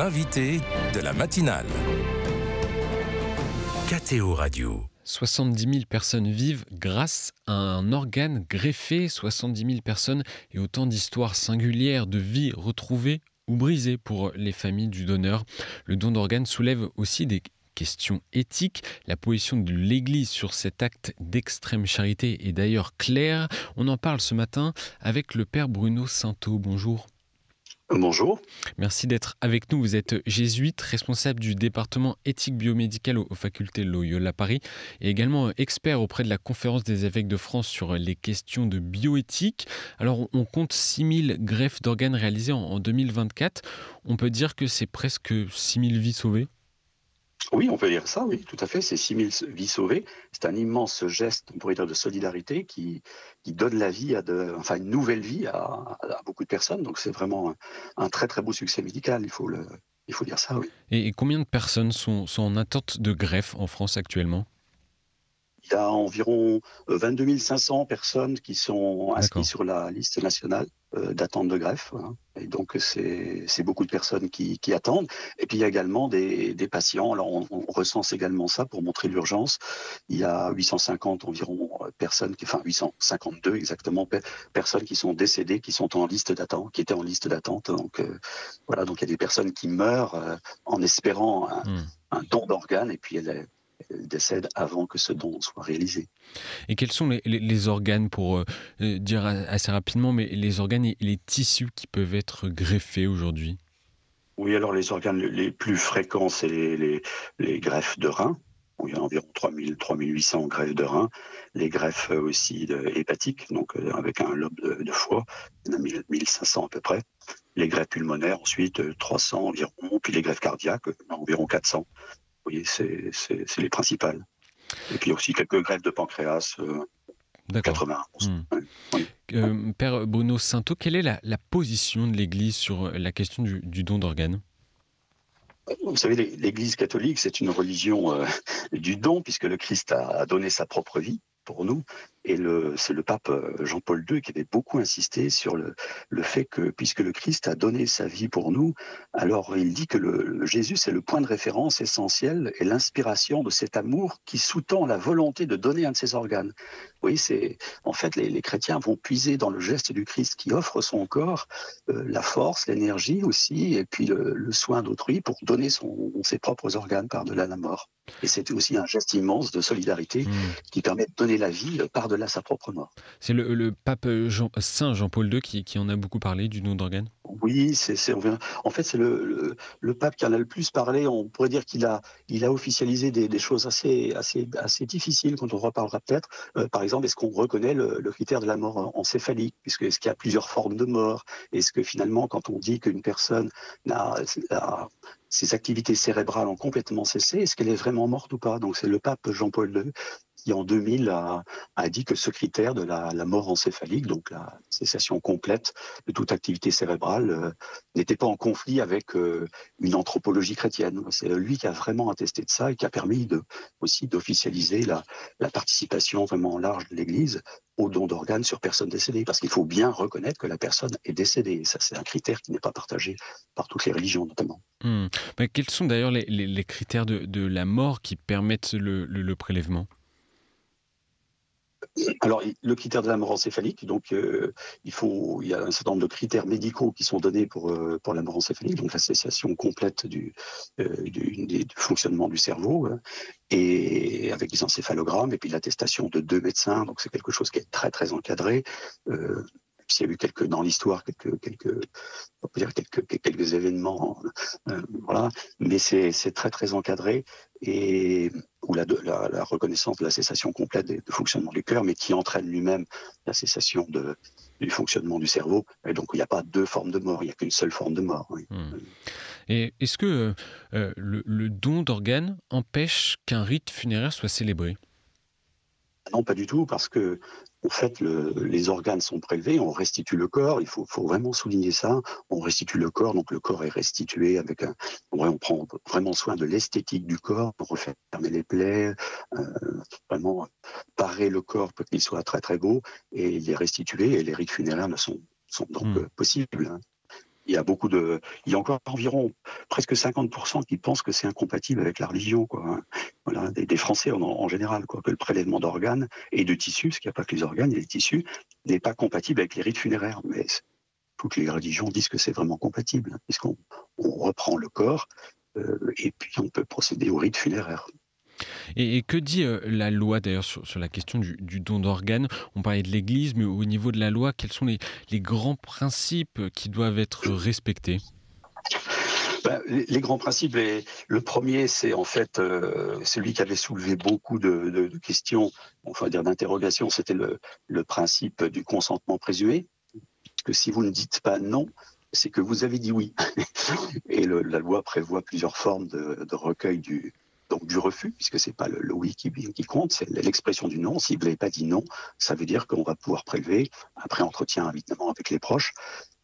l'invité de la matinale. KTO Radio. 70 000 personnes vivent grâce à un organe greffé, 70 000 personnes et autant d'histoires singulières de vies retrouvées ou brisées pour les familles du donneur. Le don d'organes soulève aussi des questions éthiques. La position de l'Église sur cet acte d'extrême charité est d'ailleurs claire. On en parle ce matin avec le père Bruno Sainteau. Bonjour. Bonjour. Merci d'être avec nous. Vous êtes jésuite, responsable du département éthique biomédicale aux facultés Loyola Paris et également expert auprès de la Conférence des évêques de France sur les questions de bioéthique. Alors, on compte 6000 greffes d'organes réalisées en 2024. On peut dire que c'est presque 6000 vies sauvées ? Oui, on peut dire ça, oui, tout à fait. C'est 6000 vies sauvées. C'est un immense geste, on pourrait dire, de solidarité qui donne la vie une nouvelle vie à beaucoup de personnes. Donc, c'est vraiment un très, très beau succès médical. Il faut dire ça, oui. Et combien de personnes sont en attente de greffe en France actuellement ? Il y a environ 22 500 personnes qui sont inscrites sur la liste nationale d'attente de greffe. Hein. Et donc, c'est beaucoup de personnes qui attendent. Et puis, il y a également des patients. Alors, on recense également ça pour montrer l'urgence. Il y a 850 environ personnes, 852 exactement, personnes qui sont décédées, qui sont en liste d'attente, qui étaient en liste d'attente. Donc, voilà. Donc, il y a des personnes qui meurent en espérant un don d'organes. Et puis, elles décèdent avant que ce don soit réalisé. Et quels sont les organes, pour dire assez rapidement, mais les organes et les tissus qui peuvent être greffés aujourd'hui ? Oui, alors les organes les plus fréquents, c'est les greffes de rein. Il y a environ 3800 greffes de rein. Les greffes aussi hépatiques, donc avec un lobe de foie, il y en a 1500 à peu près. Les greffes pulmonaires, ensuite 300 environ, puis les greffes cardiaques, environ 400. Vous voyez, c'est les principales. Et puis aussi quelques greffes de pancréas, 91. Oui. Père Bruno Sainteau, quelle est la position de l'Église sur la question du don d'organes ? Vous savez, l'Église catholique, c'est une religion du don, puisque le Christ a donné sa propre vie pour nous. Et c'est le pape Jean-Paul II qui avait beaucoup insisté sur le fait que, puisque le Christ a donné sa vie pour nous, alors il dit que Jésus, c'est le point de référence essentiel et l'inspiration de cet amour qui sous-tend la volonté de donner un de ses organes. Oui, en fait, les chrétiens vont puiser dans le geste du Christ qui offre son corps, la force, l'énergie aussi, et puis le soin d'autrui pour donner ses propres organes par-delà la mort. Et c'est aussi un geste immense de solidarité qui permet de donner la vie par-delà sa propre mort. C'est le pape Saint Jean-Paul II qui en a beaucoup parlé, du don d'organes ? Oui, en fait, c'est le pape qui en a le plus parlé. On pourrait dire qu'il a officialisé des choses assez difficiles, quand on reparlera peut-être. Par exemple, est-ce qu'on reconnaît le critère de la mort encéphalique, puisque est-ce qu'il y a plusieurs formes de mort ? Est-ce que finalement, quand on dit qu'une personne ses activités cérébrales ont complètement cessé, est-ce qu'elle est vraiment morte ou pas ? Donc c'est le pape Jean-Paul II qui en 2000 a dit que ce critère de la mort encéphalique, donc la cessation complète de toute activité cérébrale, n'était pas en conflit avec une anthropologie chrétienne. C'est lui qui a vraiment attesté de ça et qui a permis aussi d'officialiser la participation vraiment large de l'Église au don d'organes sur personnes décédées, parce qu'il faut bien reconnaître que la personne est décédée. Et ça, c'est un critère qui n'est pas partagé par toutes les religions, notamment. Mais quels sont d'ailleurs les critères de la mort qui permettent le prélèvement ? Alors, le critère de la mort encéphalique, donc il y a un certain nombre de critères médicaux qui sont donnés pour la mort encéphalique, donc la cessation complète du fonctionnement du cerveau, et avec les encéphalogrammes, et puis l'attestation de 2 médecins, donc c'est quelque chose qui est très très encadré. Il y a eu dans l'histoire quelques événements, voilà, mais c'est très très encadré, et où la reconnaissance de la cessation complète du fonctionnement du cœur, mais qui entraîne lui-même la cessation du fonctionnement du cerveau. Et donc il n'y a pas 2 formes de mort, il n'y a qu'une seule forme de mort. Oui. Et est-ce que le don d'organes empêche qu'un rite funéraire soit célébré ? Non, pas du tout, parce que en fait, les organes sont prélevés, on restitue le corps, il faut vraiment souligner ça, on restitue le corps, donc le corps est restitué on prend vraiment soin de l'esthétique du corps, pour refermer les plaies, vraiment parer le corps pour qu'il soit très très beau, et il est restitué, et les rites funéraires sont donc possibles. Hein. Il y a encore environ presque 50% qui pensent que c'est incompatible avec la religion, quoi, hein. Voilà, des Français en général, quoi, que le prélèvement d'organes et de tissus, parce qu'il n'y a pas que les organes, il y a les tissus, n'est pas compatible avec les rites funéraires. Mais toutes les religions disent que c'est vraiment compatible, hein, puisqu'on reprend le corps et puis on peut procéder au rite funéraire. Et que dit la loi d'ailleurs sur la question du don d'organes? On parlait de l'Église, mais au niveau de la loi, quels sont les grands principes qui doivent être respectés? Ben, les grands principes, le premier, c'est en fait celui qui avait soulevé beaucoup de questions, enfin dire d'interrogations, c'était le principe du consentement présumé, que si vous ne dites pas non, c'est que vous avez dit oui. Et la loi prévoit plusieurs formes de recueil donc du refus, puisque c'est pas le oui qui compte, c'est l'expression du non. Si vous n'avez pas dit non, ça veut dire qu'on va pouvoir prélever, après entretien évidemment avec les proches.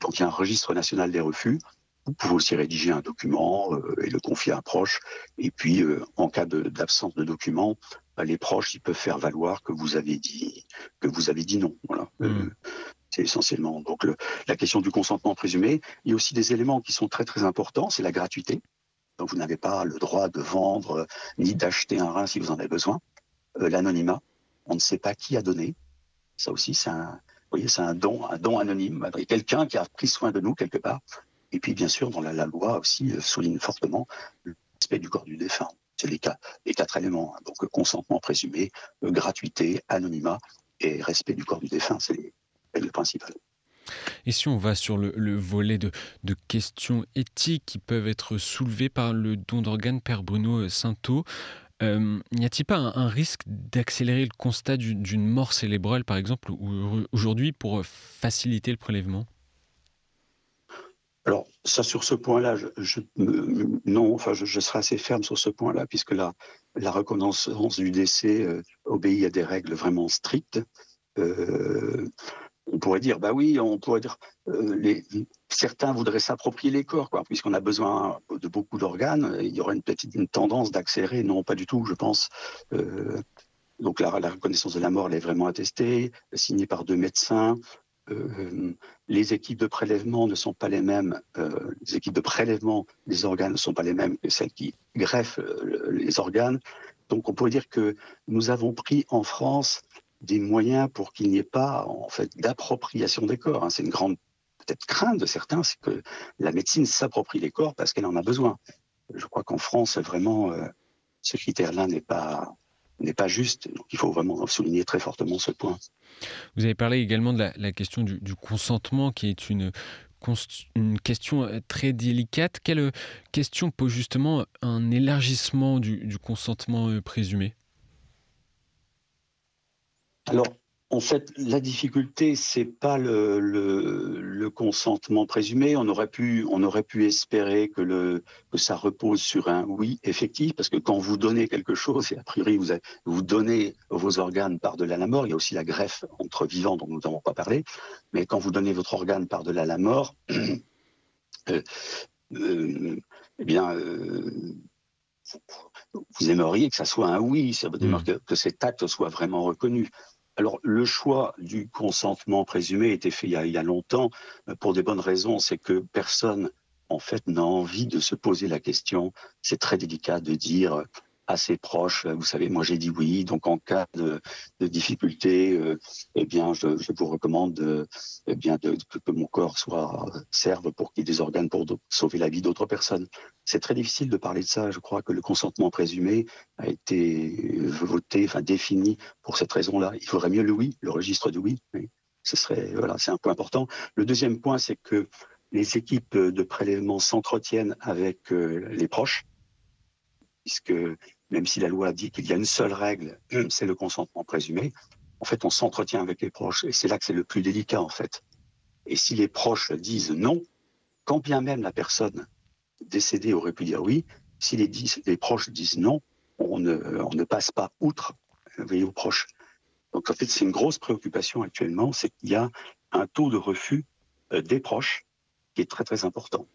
Donc il y a un registre national des refus. Vous pouvez aussi rédiger un document et le confier à un proche. Et puis, en cas d'absence de document, les proches ils peuvent faire valoir que vous avez dit non. Voilà. C'est essentiellement donc la question du consentement présumé. Il y a aussi des éléments qui sont très très importants. C'est la gratuité. Donc vous n'avez pas le droit de vendre ni d'acheter un rein si vous en avez besoin. L'anonymat. On ne sait pas qui a donné. Ça aussi, c'est un don anonyme. Il y a quelqu'un qui a pris soin de nous quelque part. Et puis, bien sûr, dans la loi aussi souligne fortement le respect du corps du défunt. C'est les quatre éléments. Donc, consentement présumé, gratuité, anonymat et respect du corps du défunt. C'est les règles principales. Et si on va sur le volet de questions éthiques qui peuvent être soulevées par le don d'organes, Père Bruno Sainteau, n'y a-t-il pas un risque d'accélérer le constat d'une mort cérébrale, par exemple, aujourd'hui, pour faciliter le prélèvement? Alors, ça, sur ce point-là, je serai assez ferme sur ce point-là, puisque la reconnaissance du décès obéit à des règles vraiment strictes. On pourrait dire, certains voudraient s'approprier les corps, quoi, puisqu'on a besoin de beaucoup d'organes. Il y aurait une tendance d'accélérer. Non, pas du tout, je pense. Donc la reconnaissance de la mort, elle est vraiment attestée, signée par 2 médecins. Les équipes de prélèvement ne sont pas les mêmes. Les équipes de prélèvement des organes ne sont pas les mêmes que celles qui greffent les organes. Donc on pourrait dire que nous avons pris en France des moyens pour qu'il n'y ait pas en fait d'appropriation des corps, hein. C'est une grande peut-être crainte de certains, c'est que la médecine s'approprie les corps parce qu'elle en a besoin. Je crois qu'en France, vraiment, ce critère-là n'est pas juste. Donc il faut vraiment souligner très fortement ce point. Vous avez parlé également de la question du consentement, qui est une question très délicate. Quelle question pose justement un élargissement du consentement présumé? Alors, en fait, la difficulté, c'est pas le consentement présumé. On aurait pu espérer que ça repose sur un oui effectif, parce que quand vous donnez quelque chose, et a priori vous donnez vos organes par-delà la mort, il y a aussi la greffe entre vivants dont nous n'avons pas parlé, mais quand vous donnez votre organe par-delà la mort, euh, eh bien, vous aimeriez que ça soit un oui, ça veut dire que cet acte soit vraiment reconnu. Alors, le choix du consentement présumé a été fait il y a longtemps pour des bonnes raisons. C'est que personne, en fait, n'a envie de se poser la question. C'est très délicat de dire à ses proches, vous savez, moi j'ai dit oui, donc en cas de difficulté, eh bien, je vous recommande que mon corps serve pour qu'il y ait des organes pour sauver la vie d'autres personnes. C'est très difficile de parler de ça. Je crois que le consentement présumé a été défini pour cette raison-là. Il faudrait mieux le oui, le registre du oui. Mais c'est un point important. Le deuxième point, c'est que les équipes de prélèvement s'entretiennent avec les proches, puisque même si la loi dit qu'il y a une seule règle, c'est le consentement présumé, en fait, on s'entretient avec les proches, et c'est là que c'est le plus délicat, en fait. Et si les proches disent non, quand bien même la personne décédée aurait pu dire oui, si les proches disent non, on ne passe pas outre, aux proches. Donc, en fait, c'est une grosse préoccupation actuellement, c'est qu'il y a un taux de refus des proches qui est très, très important.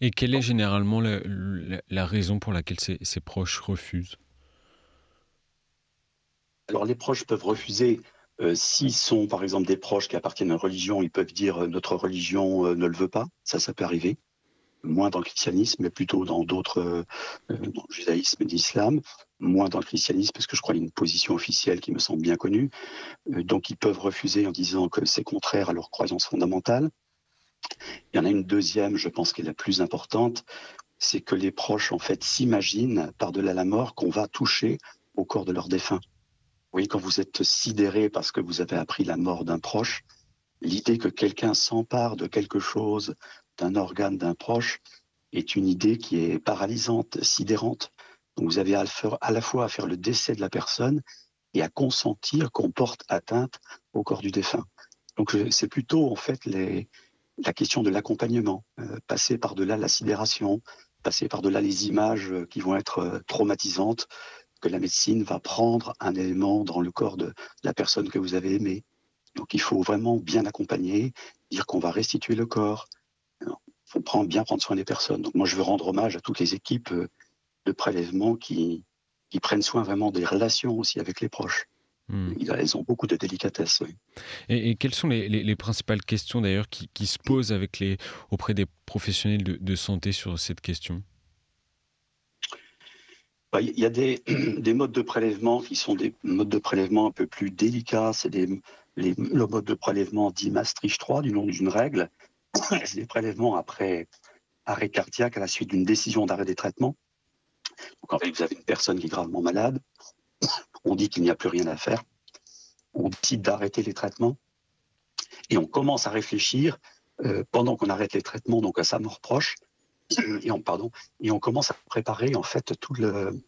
Et quelle est généralement la raison pour laquelle ces proches refusent? Alors les proches peuvent refuser, s'ils sont par exemple des proches qui appartiennent à une religion, ils peuvent dire notre religion ne le veut pas, ça peut arriver. moins dans le christianisme, mais plutôt dans d'autres, dans le judaïsme et l'islam, moins dans le christianisme, parce que je crois qu'il y a une position officielle qui me semble bien connue. Donc ils peuvent refuser en disant que c'est contraire à leurs croyances fondamentales. Il y en a une deuxième, je pense, qui est la plus importante, c'est que les proches, en fait, s'imaginent, par-delà la mort, qu'on va toucher au corps de leur défunt. Vous voyez, quand vous êtes sidéré parce que vous avez appris la mort d'un proche, l'idée que quelqu'un s'empare de quelque chose, d'un organe d'un proche, est une idée qui est paralysante, sidérante. Donc vous avez à la fois à faire le décès de la personne et à consentir qu'on porte atteinte au corps du défunt. Donc c'est plutôt en fait la question de l'accompagnement, passer par-delà la sidération, passer par-delà les images qui vont être traumatisantes, que la médecine va prendre un élément dans le corps de la personne que vous avez aimée. Donc il faut vraiment bien accompagner, dire qu'on va restituer le corps. Il faut bien prendre soin des personnes. Donc moi je veux rendre hommage à toutes les équipes de prélèvement qui prennent soin vraiment des relations aussi avec les proches. Elles ont beaucoup de délicatesse. Oui. Et quelles sont les principales questions d'ailleurs qui se posent auprès des professionnels de santé sur cette question? Il y a des modes de prélèvement qui sont des modes de prélèvement un peu plus délicats. C'est le mode de prélèvement dit Maastricht 3, du nom d'une règle. C'est des prélèvements après arrêt cardiaque à la suite d'une décision d'arrêt des traitements. Donc en fait, vous avez une personne qui est gravement malade. On dit qu'il n'y a plus rien à faire. On décide d'arrêter les traitements. Et on commence à réfléchir, pendant qu'on arrête les traitements, donc à sa mort proche, et on commence à préparer en fait tout le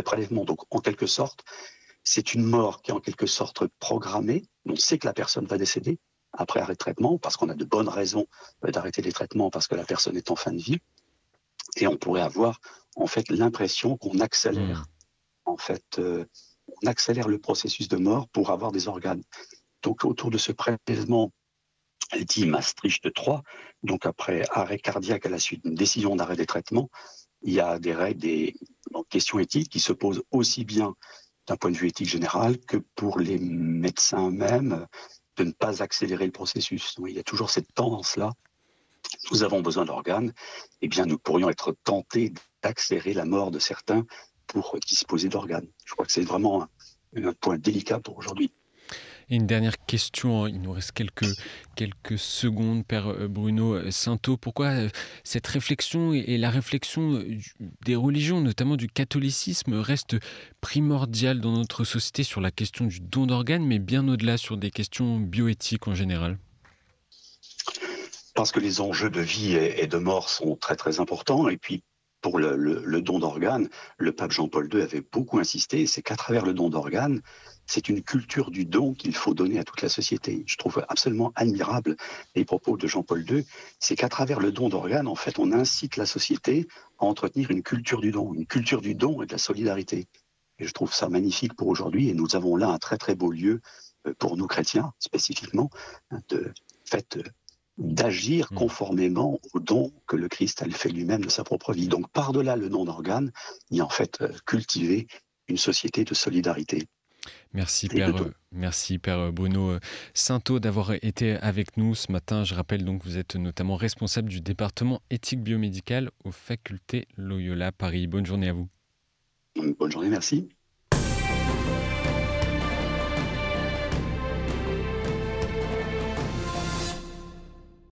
prélèvement. Donc en quelque sorte, c'est une mort qui est en quelque sorte programmée. On sait que la personne va décéder après arrêt de traitement, parce qu'on a de bonnes raisons d'arrêter les traitements, parce que la personne est en fin de vie. Et on pourrait avoir en fait l'impression qu'on accélère, on accélère le processus de mort pour avoir des organes. Donc autour de ce prélèvement dit Maastricht 3, donc après arrêt cardiaque à la suite d'une décision d'arrêt des traitements, il y a des règles, des questions éthiques qui se posent aussi bien d'un point de vue éthique général que pour les médecins eux-mêmes, de ne pas accélérer le processus. Il y a toujours cette tendance-là. Nous avons besoin d'organes, eh bien nous pourrions être tentés d'accélérer la mort de certains pour disposer d'organes. Je crois que c'est vraiment un point délicat pour aujourd'hui. Et une dernière question, il nous reste quelques secondes, Père Bruno Saintot. Pourquoi cette réflexion et la réflexion des religions, notamment du catholicisme, reste primordiale dans notre société sur la question du don d'organes, mais bien au-delà sur des questions bioéthiques en général? Parce que les enjeux de vie et de mort sont très très importants. Et puis pour le don d'organes, le pape Jean-Paul II avait beaucoup insisté. C'est qu'à travers le don d'organes, c'est une culture du don qu'il faut donner à toute la société. Je trouve absolument admirable les propos de Jean-Paul II. C'est qu'à travers le don d'organes, en fait, on incite la société à entretenir une culture du don et de la solidarité. Et je trouve ça magnifique pour aujourd'hui. Et nous avons là un très très beau lieu pour nous chrétiens, spécifiquement, d'agir conformément au don que le Christ a fait lui-même de sa propre vie. Donc par-delà le don d'organes, il y a en fait cultiver une société de solidarité. Merci Père Bruno Saintot d'avoir été avec nous ce matin. Je rappelle donc que vous êtes notamment responsable du département éthique biomédicale aux facultés Loyola Paris. Bonne journée à vous. Bonne journée, merci.